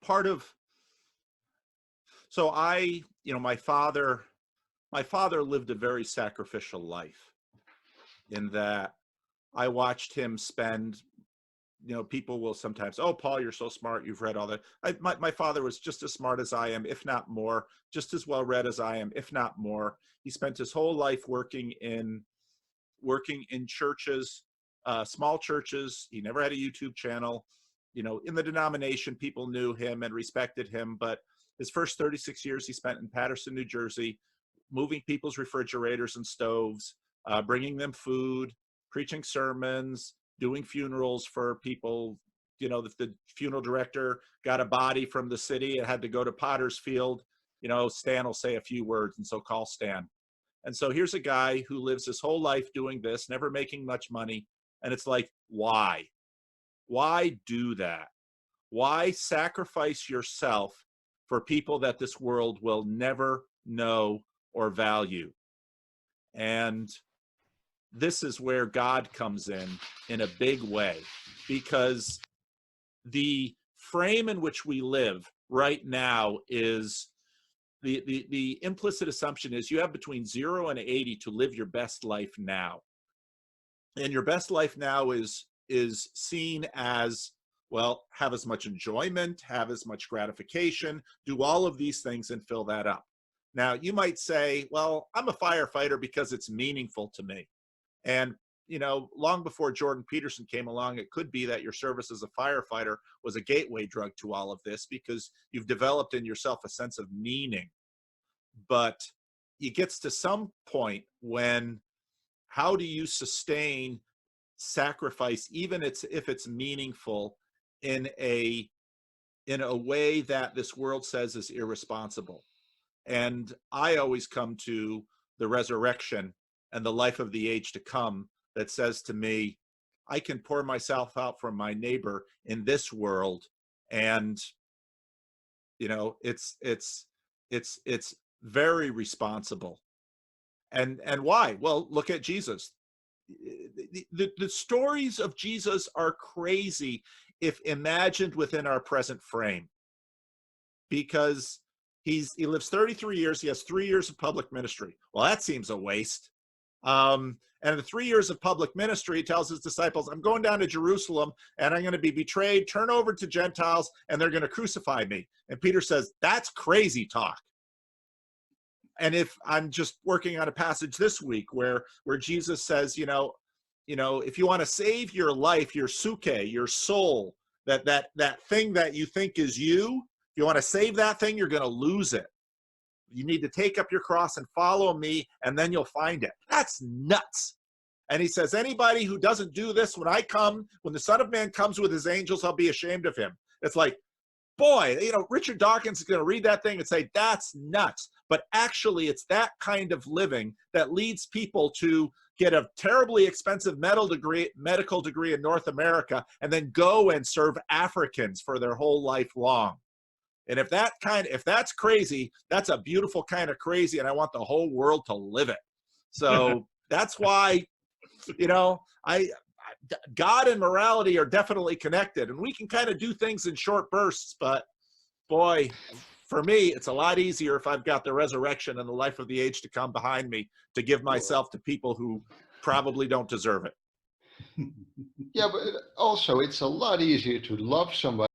part of, so my father lived a very sacrificial life in that I watched him spend, people will sometimes, oh, Paul, you're so smart. You've read all that. My father was just as smart as I am, if not more, just as well read as I am, if not more. He spent his whole life working in churches, small churches. He never had a YouTube channel. In the denomination, people knew him and respected him. But his first 36 years he spent in Paterson, New Jersey, moving people's refrigerators and stoves, bringing them food, preaching sermons, doing funerals for people. The funeral director got a body from the city and had to go to Potter's Field. Stan will say a few words, and so call Stan. And so here's a guy who lives his whole life doing this, never making much money. And it's like, why? Why do that? Why sacrifice yourself for people that this world will never know or value? And this is where God comes in a big way, because the frame in which we live right now is the implicit assumption is you have between 0 and 80 to live your best life now. And your best life now is seen as, well, have as much enjoyment, have as much gratification, do all of these things and fill that up. Now, you might say, well, I'm a firefighter because it's meaningful to me. And, long before Jordan Peterson came along, it could be that your service as a firefighter was a gateway drug to all of this, because you've developed in yourself a sense of meaning. But it gets to some point when, how do you sustain sacrifice, even if it's meaningful, in a way that this world says is irresponsible? And I always come to the resurrection and the life of the age to come that says to me, I can pour myself out for my neighbor in this world. And, it's very responsible. And why? Well, look at Jesus. The stories of Jesus are crazy if imagined within our present frame, because he lives 33 years. He has 3 years of public ministry. Well, that seems a waste. And the 3 years of public ministry, he tells his disciples, I'm going down to Jerusalem and I'm going to be betrayed, turn over to Gentiles, and they're going to crucify me. And Peter says, that's crazy talk. And if I'm just working on a passage this week where Jesus says, if you want to save your life, your suke, your soul, that thing that you think is you, if you want to save that thing, you're going to lose it. You need to take up your cross and follow me, and then you'll find it. That's nuts. And he says, anybody who doesn't do this, when the Son of Man comes with his angels, I'll be ashamed of him. It's like, boy, Richard Dawkins is going to read that thing and say, that's nuts. But actually, it's that kind of living that leads people to get a terribly expensive medical degree in North America and then go and serve Africans for their whole life long. And if that's crazy, that's a beautiful kind of crazy, and I want the whole world to live it. So that's why, God and morality are definitely connected, and we can kind of do things in short bursts, but boy, for me, it's a lot easier if I've got the resurrection and the life of the age to come behind me to give myself to people who probably don't deserve it. Yeah, but also it's a lot easier to love somebody